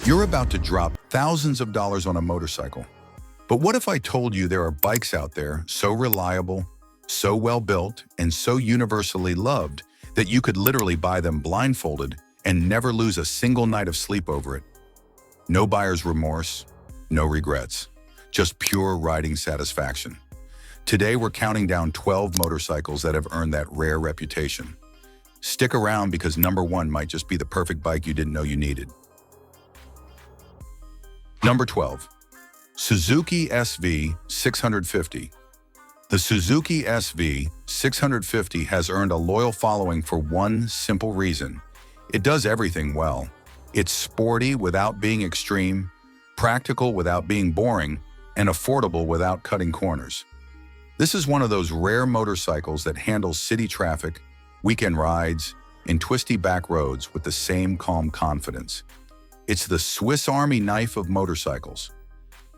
You're about to drop thousands of dollars on a motorcycle. But what if I told you there are bikes out there so reliable, so well built, and so universally loved that you could literally buy them blindfolded and never lose a single night of sleep over it? No buyer's remorse, no regrets, just pure riding satisfaction. Today we're counting down 12 motorcycles that have earned that rare reputation. Stick around because number 1 might just be the perfect bike you didn't know you needed. Number 12. Suzuki SV 650. The Suzuki SV 650 has earned a loyal following for one simple reason. It does everything well. It's sporty without being extreme, practical without being boring, and affordable without cutting corners. This is one of those rare motorcycles that handles city traffic, weekend rides, and twisty back roads with the same calm confidence. It's the Swiss Army knife of motorcycles.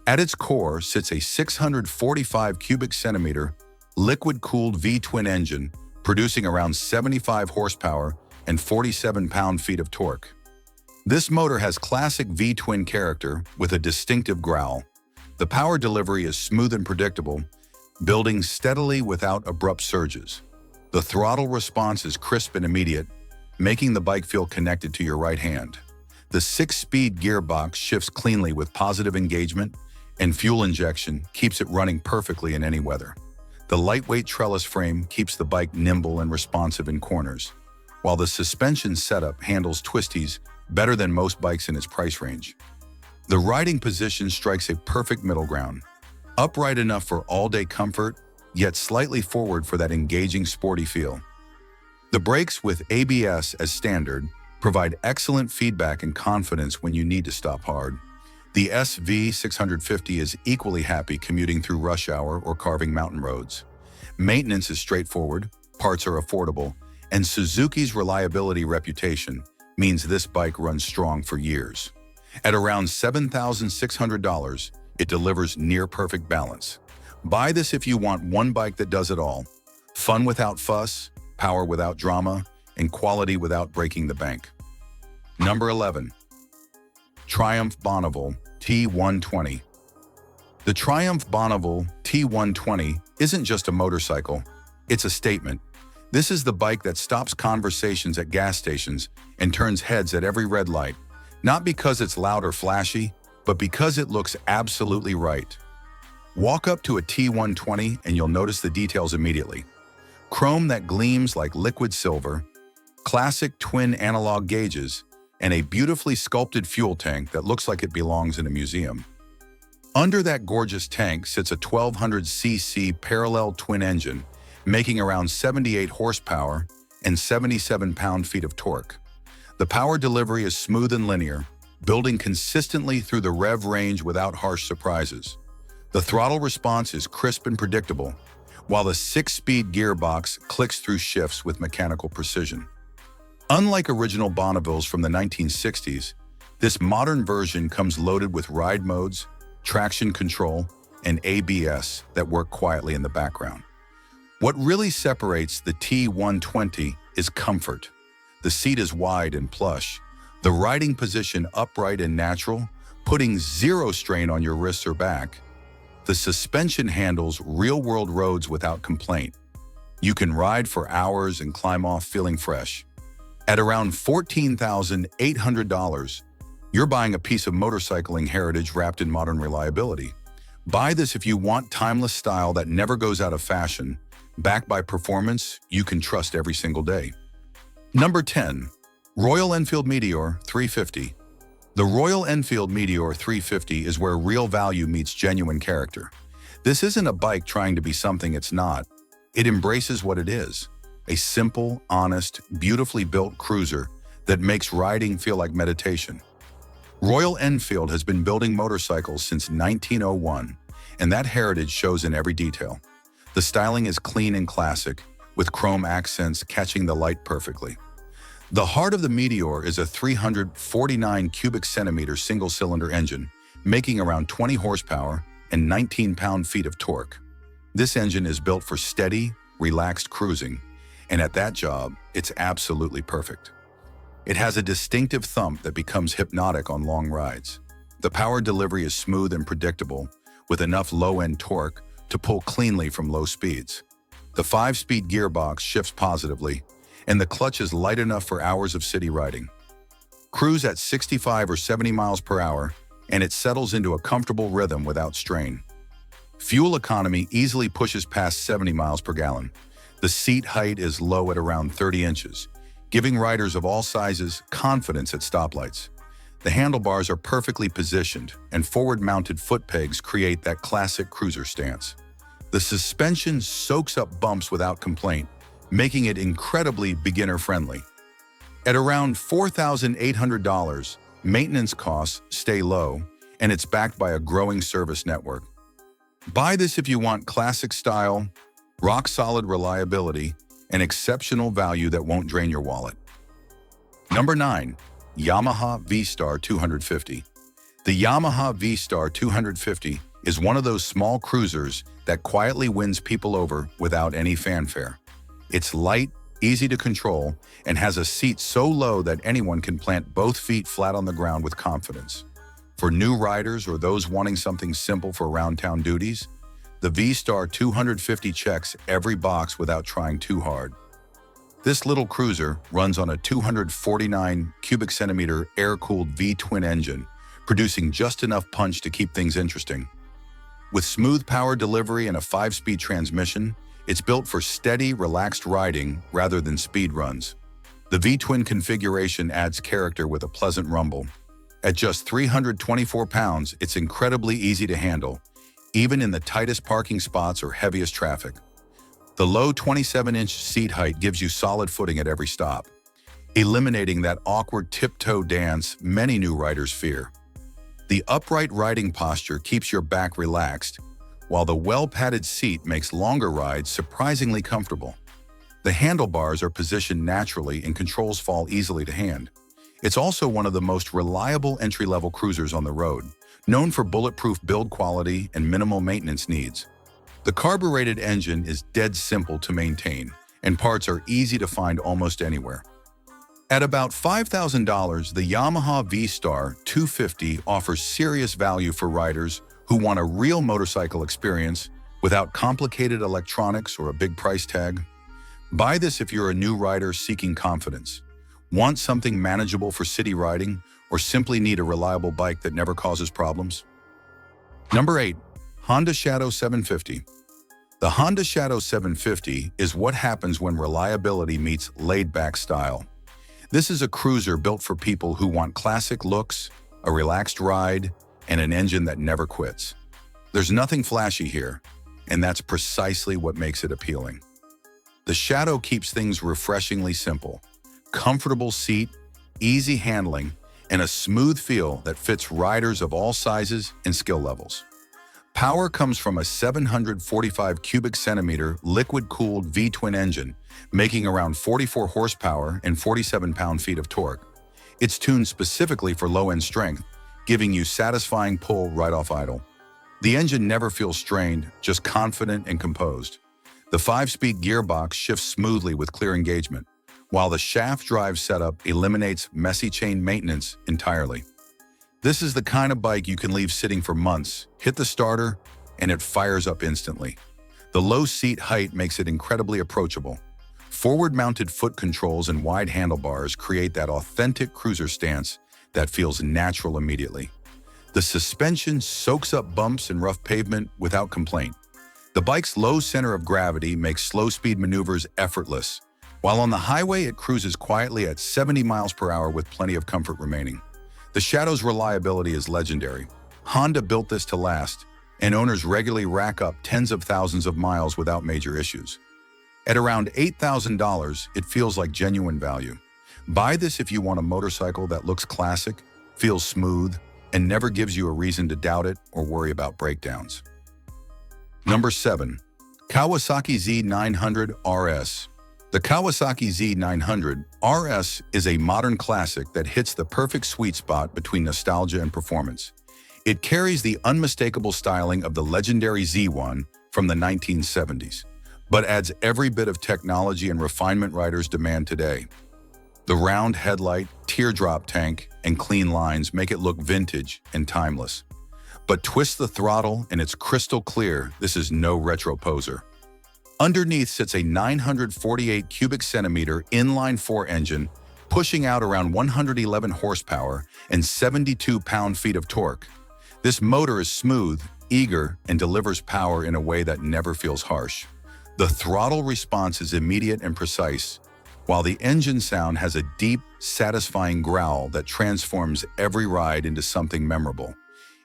At its core sits a 645 cubic centimeter liquid-cooled V-twin engine producing around 75 horsepower and 47 pound-feet of torque. This motor has classic V-twin character with a distinctive growl. The power delivery is smooth and predictable, building steadily without abrupt surges. The throttle response is crisp and immediate, making the bike feel connected to your right hand. The 6-speed gearbox shifts cleanly with positive engagement, and fuel injection keeps it running perfectly in any weather. The lightweight trellis frame keeps the bike nimble and responsive in corners, while the suspension setup handles twisties better than most bikes in its price range. The riding position strikes a perfect middle ground, upright enough for all-day comfort, yet slightly forward for that engaging sporty feel. The brakes with ABS as standard provide excellent feedback and confidence when you need to stop hard. The SV 650 is equally happy commuting through rush hour or carving mountain roads. Maintenance is straightforward, parts are affordable, and Suzuki's reliability reputation means this bike runs strong for years. At around $7,600, it delivers near-perfect balance. Buy this if you want one bike that does it all: fun without fuss, power without drama, and quality without breaking the bank. Number 11. Triumph Bonneville T120. The Triumph Bonneville T120 isn't just a motorcycle, it's a statement. This is the bike that stops conversations at gas stations and turns heads at every red light, not because it's loud or flashy, but because it looks absolutely right. Walk up to a T120 and you'll notice the details immediately. Chrome that gleams like liquid silver, classic twin analog gauges, and a beautifully sculpted fuel tank that looks like it belongs in a museum. Under that gorgeous tank sits a 1200cc parallel twin engine, making around 78 horsepower and 77 pound-feet of torque. The power delivery is smooth and linear, building consistently through the rev range without harsh surprises. The throttle response is crisp and predictable, while the 6-speed gearbox clicks through shifts with mechanical precision. Unlike original Bonnevilles from the 1960s, this modern version comes loaded with ride modes, traction control, and ABS that work quietly in the background. What really separates the T120 is comfort. The seat is wide and plush, the riding position upright and natural, putting zero strain on your wrists or back. The suspension handles real-world roads without complaint. You can ride for hours and climb off feeling fresh. At around $14,800, you're buying a piece of motorcycling heritage wrapped in modern reliability. Buy this if you want timeless style that never goes out of fashion, backed by performance you can trust every single day. Number 10. Royal Enfield Meteor 350. The Royal Enfield Meteor 350 is where real value meets genuine character. This isn't a bike trying to be something it's not. It embraces what it is: a simple, honest, beautifully built cruiser that makes riding feel like meditation. Royal Enfield has been building motorcycles since 1901, and that heritage shows in every detail. The styling is clean and classic, with chrome accents catching the light perfectly. The heart of the Meteor is a 349 cubic centimeter single-cylinder engine, making around 20 horsepower and 19 pound-feet of torque. This engine is built for steady, relaxed cruising, and at that job, it's absolutely perfect. It has a distinctive thump that becomes hypnotic on long rides. The power delivery is smooth and predictable, with enough low-end torque to pull cleanly from low speeds. The 5-speed gearbox shifts positively, and the clutch is light enough for hours of city riding. Cruise at 65 or 70 miles per hour, and it settles into a comfortable rhythm without strain. Fuel economy easily pushes past 70 miles per gallon. The seat height is low at around 30 inches, giving riders of all sizes confidence at stoplights. The handlebars are perfectly positioned, and forward-mounted foot pegs create that classic cruiser stance. The suspension soaks up bumps without complaint, making it incredibly beginner-friendly. At around $4,800, maintenance costs stay low, and it's backed by a growing service network. Buy this if you want classic style, rock-solid reliability, and exceptional value that won't drain your wallet. Number 9. Yamaha V-Star 250. The Yamaha V-Star 250 is one of those small cruisers that quietly wins people over without any fanfare. It's light, easy to control, and has a seat so low that anyone can plant both feet flat on the ground with confidence. For new riders or those wanting something simple for around-town duties, the V-Star 250 checks every box without trying too hard. This little cruiser runs on a 249 cubic centimeter air-cooled V-twin engine, producing just enough punch to keep things interesting. With smooth power delivery and a 5-speed transmission, it's built for steady, relaxed riding rather than speed runs. The V-twin configuration adds character with a pleasant rumble. At just 324 pounds, it's incredibly easy to handle, even in the tightest parking spots or heaviest traffic. The low 27-inch seat height gives you solid footing at every stop, eliminating that awkward tiptoe dance many new riders fear. The upright riding posture keeps your back relaxed, while the well-padded seat makes longer rides surprisingly comfortable. The handlebars are positioned naturally and controls fall easily to hand. It's also one of the most reliable entry-level cruisers on the road, known for bulletproof build quality and minimal maintenance needs. The carbureted engine is dead simple to maintain, and parts are easy to find almost anywhere. At about $5,000, the Yamaha V-Star 250 offers serious value for riders who want a real motorcycle experience without complicated electronics or a big price tag. Buy this if you're a new rider seeking confidence, want something manageable for city riding, or simply need a reliable bike that never causes problems. Number 8. Honda Shadow 750. The Honda Shadow 750 is what happens when reliability meets laid-back style. This is a cruiser built for people who want classic looks, a relaxed ride, and an engine that never quits. There's nothing flashy here, and that's precisely what makes it appealing. The Shadow keeps things refreshingly simple. Comfortable seat, easy handling, and a smooth feel that fits riders of all sizes and skill levels. Power comes from a 745 cubic centimeter liquid-cooled V-twin engine, making around 44 horsepower and 47 pound-feet of torque. It's tuned specifically for low-end strength, giving you satisfying pull right off idle. The engine never feels strained, just confident and composed. The 5-speed gearbox shifts smoothly with clear engagement, while the shaft drive setup eliminates messy chain maintenance entirely. This is the kind of bike you can leave sitting for months, hit the starter, and it fires up instantly. The low seat height makes it incredibly approachable. Forward-mounted foot controls and wide handlebars create that authentic cruiser stance that feels natural immediately. The suspension soaks up bumps and rough pavement without complaint. The bike's low center of gravity makes slow-speed maneuvers effortless, while on the highway it cruises quietly at 70 miles per hour with plenty of comfort remaining. The Shadow's reliability is legendary. Honda built this to last, and owners regularly rack up tens of thousands of miles without major issues. At around $8,000, it feels like genuine value. Buy this if you want a motorcycle that looks classic, feels smooth, and never gives you a reason to doubt it or worry about breakdowns. Number 7. Kawasaki Z900 RS. The Kawasaki Z900 RS is a modern classic that hits the perfect sweet spot between nostalgia and performance. It carries the unmistakable styling of the legendary Z1 from the 1970s, but adds every bit of technology and refinement riders demand today. The round headlight, teardrop tank, and clean lines make it look vintage and timeless. But twist the throttle and it's crystal clear this is no retro poser. Underneath sits a 948 cubic centimeter inline-4 engine, pushing out around 111 horsepower and 72 pound-feet of torque. This motor is smooth, eager, and delivers power in a way that never feels harsh. The throttle response is immediate and precise, while the engine sound has a deep, satisfying growl that transforms every ride into something memorable.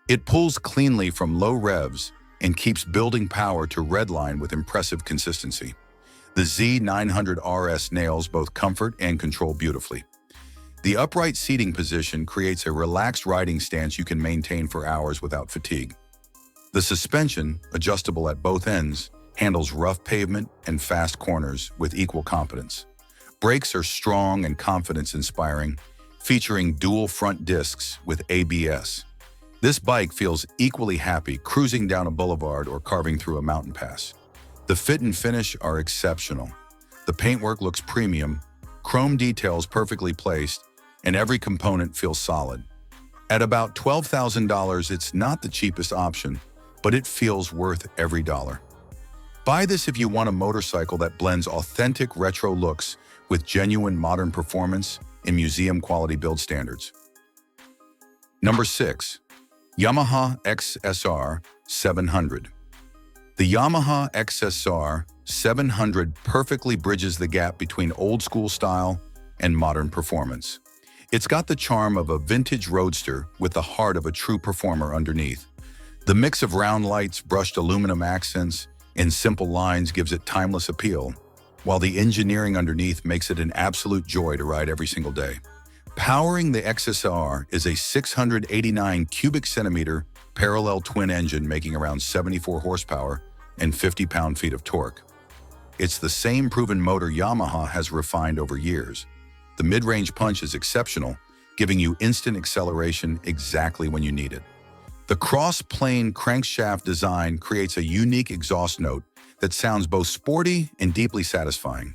It pulls cleanly from low revs and keeps building power to redline with impressive consistency. The Z900 RS nails both comfort and control beautifully. The upright seating position creates a relaxed riding stance you can maintain for hours without fatigue. The suspension, adjustable at both ends, handles rough pavement and fast corners with equal competence. Brakes are strong and confidence-inspiring, featuring dual front discs with ABS. This bike feels equally happy cruising down a boulevard or carving through a mountain pass. The fit and finish are exceptional. The paintwork looks premium, chrome details perfectly placed, and every component feels solid. At about $12,000, it's not the cheapest option, but it feels worth every dollar. Buy this if you want a motorcycle that blends authentic retro looks with genuine modern performance and museum-quality build standards. Number 6. Yamaha XSR 700. The Yamaha XSR 700 perfectly bridges the gap between old-school style and modern performance. It's got the charm of a vintage roadster with the heart of a true performer underneath. The mix of round lights, brushed aluminum accents, and simple lines gives it timeless appeal, while the engineering underneath makes it an absolute joy to ride every single day. Powering the XSR is a 689 cubic centimeter parallel twin engine making around 74 horsepower and 50 pound-feet of torque. It's the same proven motor Yamaha has refined over years. The mid-range punch is exceptional, giving you instant acceleration exactly when you need it. The cross-plane crankshaft design creates a unique exhaust note that sounds both sporty and deeply satisfying.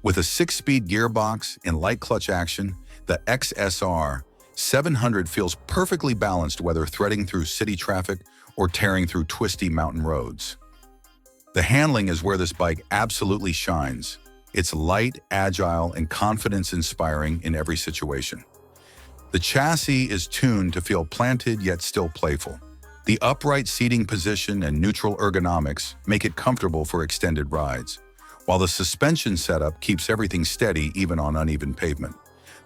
With a 6-speed gearbox and light clutch action, the XSR 700 feels perfectly balanced whether threading through city traffic or tearing through twisty mountain roads. The handling is where this bike absolutely shines. It's light, agile, and confidence-inspiring in every situation. The chassis is tuned to feel planted yet still playful. The upright seating position and neutral ergonomics make it comfortable for extended rides, while the suspension setup keeps everything steady even on uneven pavement.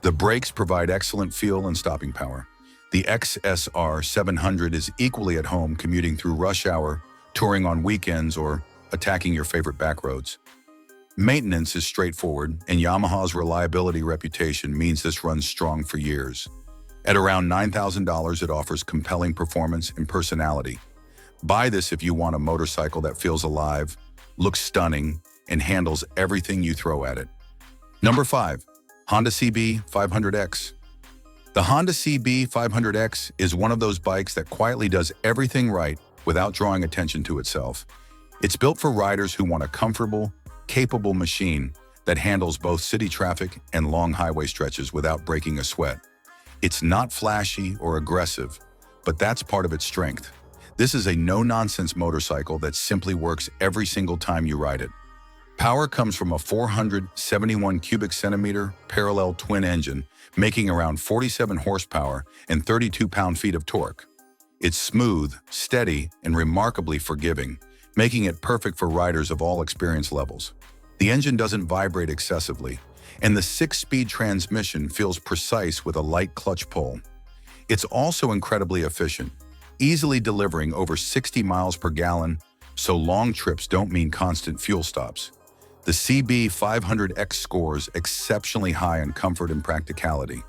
The brakes provide excellent feel and stopping power. The XSR 700 is equally at home commuting through rush hour, touring on weekends, or attacking your favorite back roads. Maintenance is straightforward, and Yamaha's reliability reputation means this runs strong for years. At around $9,000, it offers compelling performance and personality. Buy this if you want a motorcycle that feels alive, looks stunning, and handles everything you throw at it. Number 5. Honda CB 500X. The Honda CB 500X is one of those bikes that quietly does everything right without drawing attention to itself. It's built for riders who want a comfortable, capable machine that handles both city traffic and long highway stretches without breaking a sweat. It's not flashy or aggressive, but that's part of its strength. This is a no-nonsense motorcycle that simply works every single time you ride it. Power comes from a 471 cubic centimeter parallel twin engine, making around 47 horsepower and 32 pound-feet of torque. It's smooth, steady, and remarkably forgiving, making it perfect for riders of all experience levels. The engine doesn't vibrate excessively, and the 6-speed transmission feels precise with a light clutch pull. It's also incredibly efficient, easily delivering over 60 miles per gallon, so long trips don't mean constant fuel stops. The CB 500X scores exceptionally high on comfort and practicality.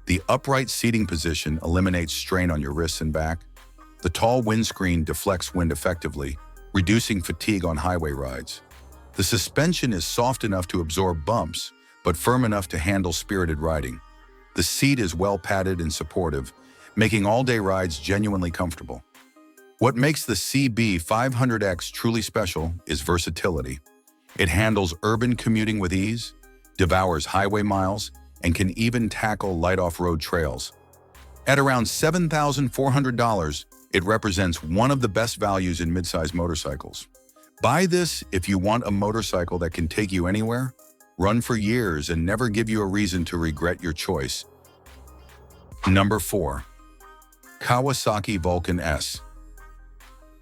The upright seating position eliminates strain on your wrists and back. The tall windscreen deflects wind effectively, reducing fatigue on highway rides. The suspension is soft enough to absorb bumps, but firm enough to handle spirited riding. The seat is well padded and supportive, making all-day rides genuinely comfortable. What makes the CB 500X truly special is versatility. It handles urban commuting with ease, devours highway miles, and can even tackle light off-road trails. At around $7,400, it represents one of the best values in midsize motorcycles. Buy this if you want a motorcycle that can take you anywhere, run for years, and never give you a reason to regret your choice. Number 4. Kawasaki Vulcan S.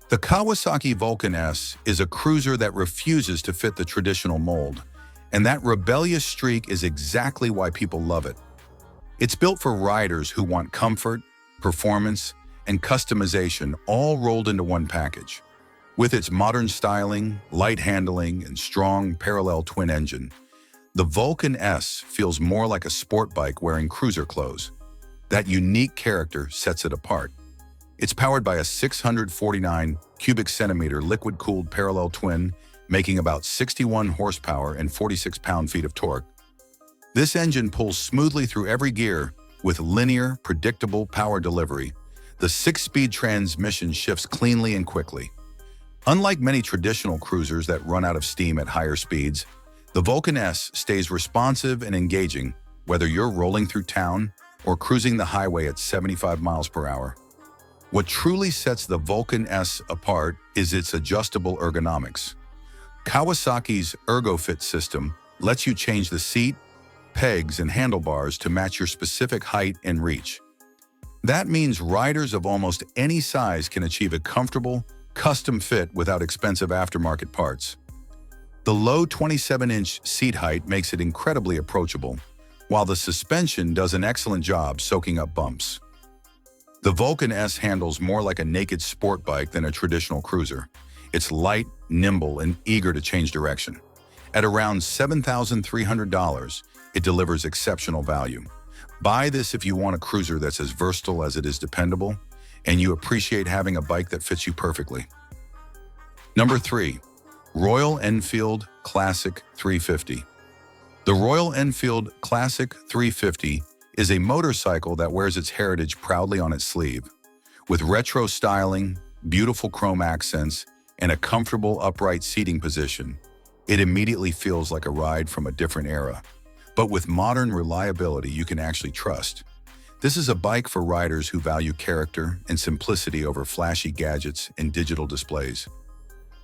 The Kawasaki Vulcan S is a cruiser that refuses to fit the traditional mold, and that rebellious streak is exactly why people love it. It's built for riders who want comfort, performance, and customization all rolled into one package. With its modern styling, light handling, and strong parallel twin engine, the Vulcan S feels more like a sport bike wearing cruiser clothes. That unique character sets it apart. It's powered by a 649 cubic centimeter liquid-cooled parallel twin, making about 61 horsepower and 46 pound-feet of torque. This engine pulls smoothly through every gear with linear, predictable power delivery. The 6-speed transmission shifts cleanly and quickly. Unlike many traditional cruisers that run out of steam at higher speeds, the Vulcan S stays responsive and engaging, whether you're rolling through town or cruising the highway at 75 miles per hour. What truly sets the Vulcan S apart is its adjustable ergonomics. Kawasaki's ErgoFit system lets you change the seat, pegs, and handlebars to match your specific height and reach. That means riders of almost any size can achieve a comfortable, custom fit without expensive aftermarket parts. The low 27-inch seat height makes it incredibly approachable, while the suspension does an excellent job soaking up bumps. The Vulcan S handles more like a naked sport bike than a traditional cruiser. It's light, nimble, and eager to change direction. At around $7,300, it delivers exceptional value. Buy this if you want a cruiser that's as versatile as it is dependable, and you appreciate having a bike that fits you perfectly. Number 3. Royal Enfield Classic 350. The Royal Enfield Classic 350 is a motorcycle that wears its heritage proudly on its sleeve. With retro styling, beautiful chrome accents, and a comfortable upright seating position, it immediately feels like a ride from a different era. But with modern reliability you can actually trust. This is a bike for riders who value character and simplicity over flashy gadgets and digital displays.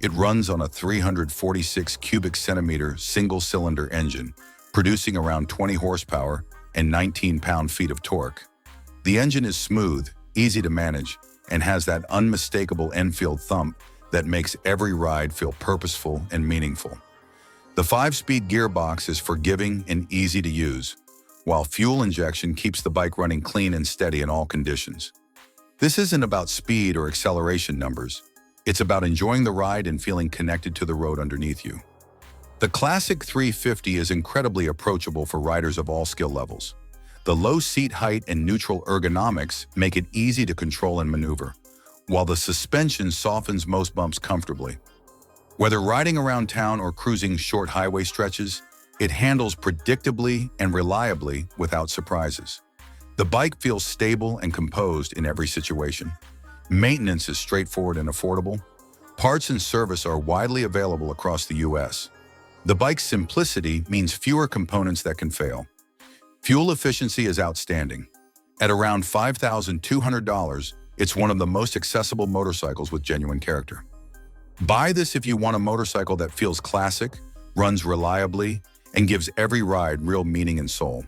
It runs on a 346 cubic centimeter single-cylinder engine, producing around 20 horsepower and 19 pound-feet of torque. The engine is smooth, easy to manage, and has that unmistakable Enfield thump that makes every ride feel purposeful and meaningful. The 5-speed gearbox is forgiving and easy to use, while fuel injection keeps the bike running clean and steady in all conditions. This isn't about speed or acceleration numbers. It's about enjoying the ride and feeling connected to the road underneath you. The Classic 350 is incredibly approachable for riders of all skill levels. The low seat height and neutral ergonomics make it easy to control and maneuver, while the suspension softens most bumps comfortably. Whether riding around town or cruising short highway stretches, it handles predictably and reliably without surprises. The bike feels stable and composed in every situation. Maintenance is straightforward and affordable. Parts and service are widely available across the U.S. The bike's simplicity means fewer components that can fail. Fuel efficiency is outstanding. At around $5,200, it's one of the most accessible motorcycles with genuine character. Buy this if you want a motorcycle that feels classic, runs reliably, and gives every ride real meaning and soul.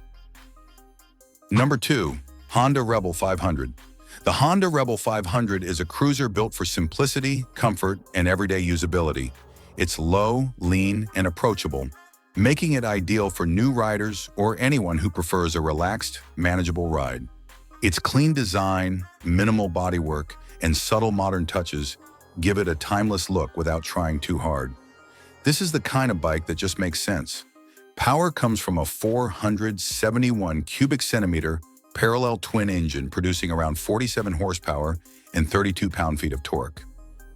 Number 2. Honda Rebel 500. The Honda Rebel 500 is a cruiser built for simplicity, comfort, and everyday usability. It's low, lean, and approachable, making it ideal for new riders or anyone who prefers a relaxed, manageable ride. Its clean design, minimal bodywork, and subtle modern touches give it a timeless look without trying too hard. This is the kind of bike that just makes sense. Power comes from a 471 cubic centimeter parallel twin engine producing around 47 horsepower and 32 pound-feet of torque.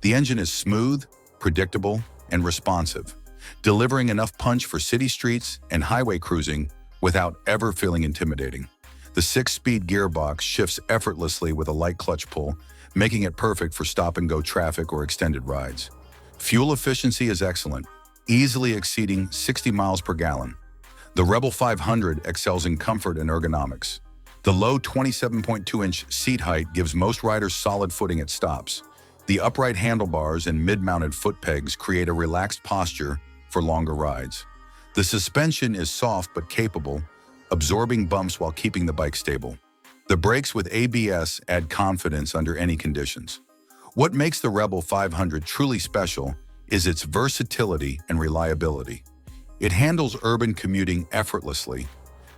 The engine is smooth, predictable, and responsive, delivering enough punch for city streets and highway cruising without ever feeling intimidating. The 6-speed gearbox shifts effortlessly with a light clutch pull, making it perfect for stop-and-go traffic or extended rides. Fuel efficiency is excellent, easily exceeding 60 miles per gallon. The Rebel 500 excels in comfort and ergonomics. The low 27.2-inch seat height gives most riders solid footing at stops. The upright handlebars and mid-mounted foot pegs create a relaxed posture for longer rides. The suspension is soft but capable, absorbing bumps while keeping the bike stable. The brakes with ABS add confidence under any conditions. What makes the Rebel 500 truly special is its versatility and reliability. It handles urban commuting effortlessly,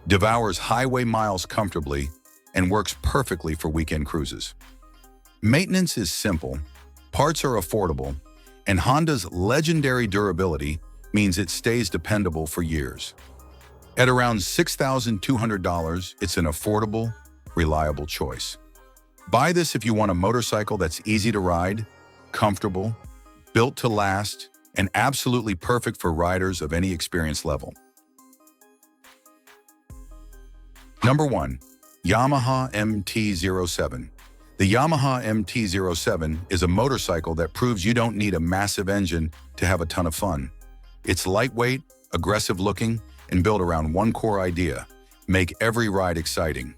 devours highway miles comfortably, and works perfectly for weekend cruises. Maintenance is simple, parts are affordable, and Honda's legendary durability means it stays dependable for years. At around $6,200, it's an affordable, reliable choice. Buy this if you want a motorcycle that's easy to ride, comfortable, built to last, and absolutely perfect for riders of any experience level. Number 1. Yamaha MT-07. The Yamaha MT-07 is a motorcycle that proves you don't need a massive engine to have a ton of fun. It's lightweight, aggressive-looking, and built around one core idea: make every ride exciting.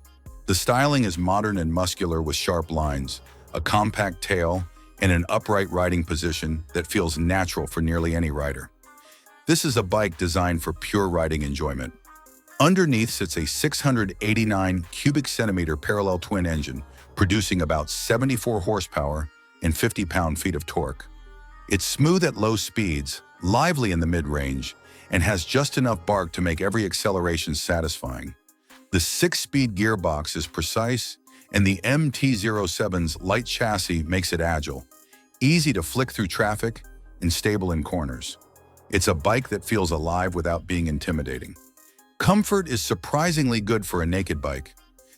The styling is modern and muscular with sharp lines, a compact tail, and an upright riding position that feels natural for nearly any rider. This is a bike designed for pure riding enjoyment. Underneath sits a 689 cubic centimeter parallel twin engine, producing about 74 horsepower and 50 pound-feet of torque. It's smooth at low speeds, lively in the mid-range, and has just enough bark to make every acceleration satisfying. The 6-speed gearbox is precise, and the MT-07's light chassis makes it agile, easy to flick through traffic, and stable in corners. It's a bike that feels alive without being intimidating. Comfort is surprisingly good for a naked bike.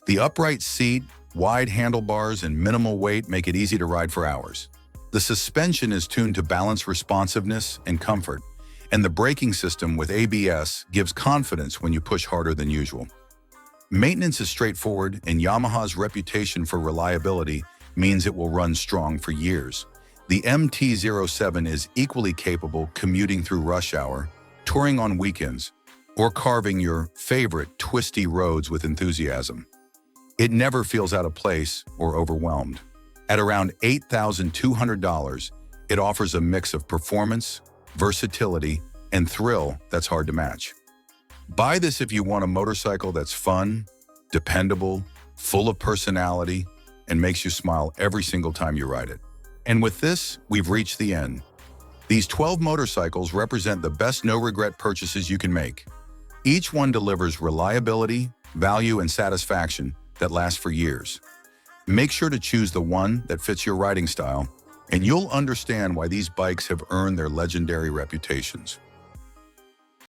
The upright seat, wide handlebars, and minimal weight make it easy to ride for hours. The suspension is tuned to balance responsiveness and comfort, and the braking system with ABS gives confidence when you push harder than usual. Maintenance is straightforward, and Yamaha's reputation for reliability means it will run strong for years. The MT-07 is equally capable commuting through rush hour, touring on weekends, or carving your favorite twisty roads with enthusiasm. It never feels out of place or overwhelmed. At around $8,200, it offers a mix of performance, versatility, and thrill that's hard to match. Buy this if you want a motorcycle that's fun, dependable, full of personality, and makes you smile every single time you ride it. And with this, we've reached the end. These 12 motorcycles represent the best no-regret purchases you can make. Each one delivers reliability, value, and satisfaction that lasts for years. Make sure to choose the one that fits your riding style, and you'll understand why these bikes have earned their legendary reputations.